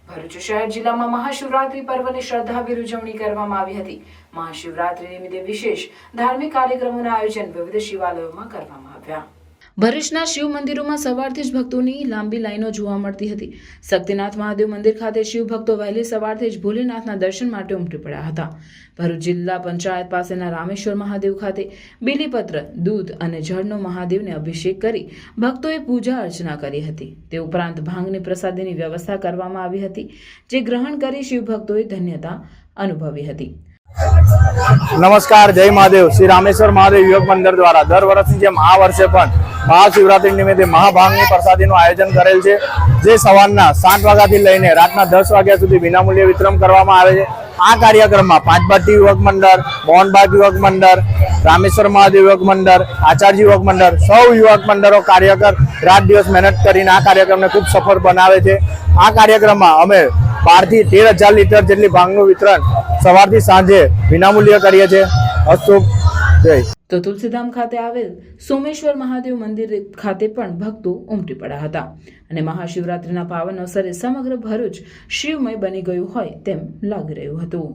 ભરૂચ શહેર જિલ્લામાં મહાશિવરાત્રી પર્વની શ્રદ્ધાભેર ઉજવણી કરવામાં આવી હતી। મહાશિવરાત્રી નિમિત્તે વિશેષ ધાર્મિક કાર્યક્રમોના આયોજન વિવિધ શિવાલયોમાં કરવામાં આવ્યા। ભરૂચના શિવ મંદિરોમાં સવારથી જ ભક્તોની લાંબી લાઈનો જોવા મળતી હતી। શક્તિનાથ મહાદેવ મંદિર ખાતે શિવ ભક્તો વહેલી સવારથી જ ભોલેનાથના દર્શન માટે ઉમટી પડ્યા હતા। ભરૂચ જિલ્લા પંચાયત પાસેના રામેશ્વર મહાદેવ ખાતે બીલીપત્ર, દૂધ અને જળનો મહાદેવને અભિષેક કરી ભક્તોએ પૂજા અર્ચના કરી હતી। તે ઉપરાંત ભાંગની પ્રસાદીની વ્યવસ્થા કરવામાં આવી હતી, જે ગ્રહણ કરી શિવ ભક્તોએ ધન્યતા અનુભવી હતી। नमस्कार, जय महादेव। श्री रामेश्वर महादेव युवक मंडळ द्वारा दर वर्षની જેમ આ વર્ષે પણ મહાશિવરાત્રી નિમિત્તે મહાભાંગની પ્રસાદીનું આયોજન કરેલ છે, જે સવારના 7 વાગ્યાથી લઈને રાતના 10 વાગ્યા સુધી વિનામૂલ્યે વિતરણ કરવામાં આવે છે। આ કાર્યક્રમમાં પાંચભાટી યુવક મંડળ, મોહનબાગ યુવક મંડળ, રામેશ્વર મહાદેવ યુવક મંડળ, આચાર્ય યુવક મંડળ, સૌ યુવક મંડળો કાર્યકર રાત દિવસ મહેનત કરીને આ કાર્યક્રમને ખૂબ સફળ બનાવે છે। આ કાર્યક્રમમાં અમે 12 થી 13,000 લીટર જેટલી ભાંગનું વિતરણ સવારથી સાંજે વિનામૂલ્ય કરીએ છીએ। અસ્તુ જય। તો તુલસીધામ ખાતે આવેલ સોમેશ્વર મહાદેવ મંદિર ખાતે પણ ભક્તો ઉમટી પડ્યા હતા અને મહાશિવરાત્રીના પાવન અવસરે સમગ્ર ભરૂચ શિવમય બની ગયું હોય તેમ લાગી રહ્યું હતું।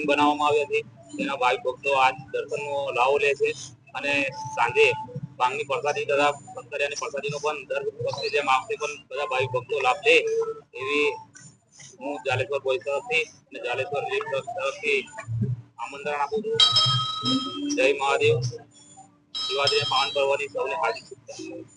બનાવવામાં આવી હતી, તેના ભાઈ ભક્તો આ દર્શનનો લાવો લે છે અને સાંજે ભાંગની પ્રસાદી તથા પંતરિયાની પ્રસાદીનો પણ દર વખતે જેમ આ વખતે પણ બધા ભાઈ ભક્તો લાભ લે એવી હું જાલેશ્વર બોયસ તરફથી અને જાલેશ્વર લીગ તરફથી આમંત્રણ આપું છું। જય મહાદેવ। શિવરાત્રી પાવન પર્વની સૌને હાર્દિક શુભેચ્છાઓ।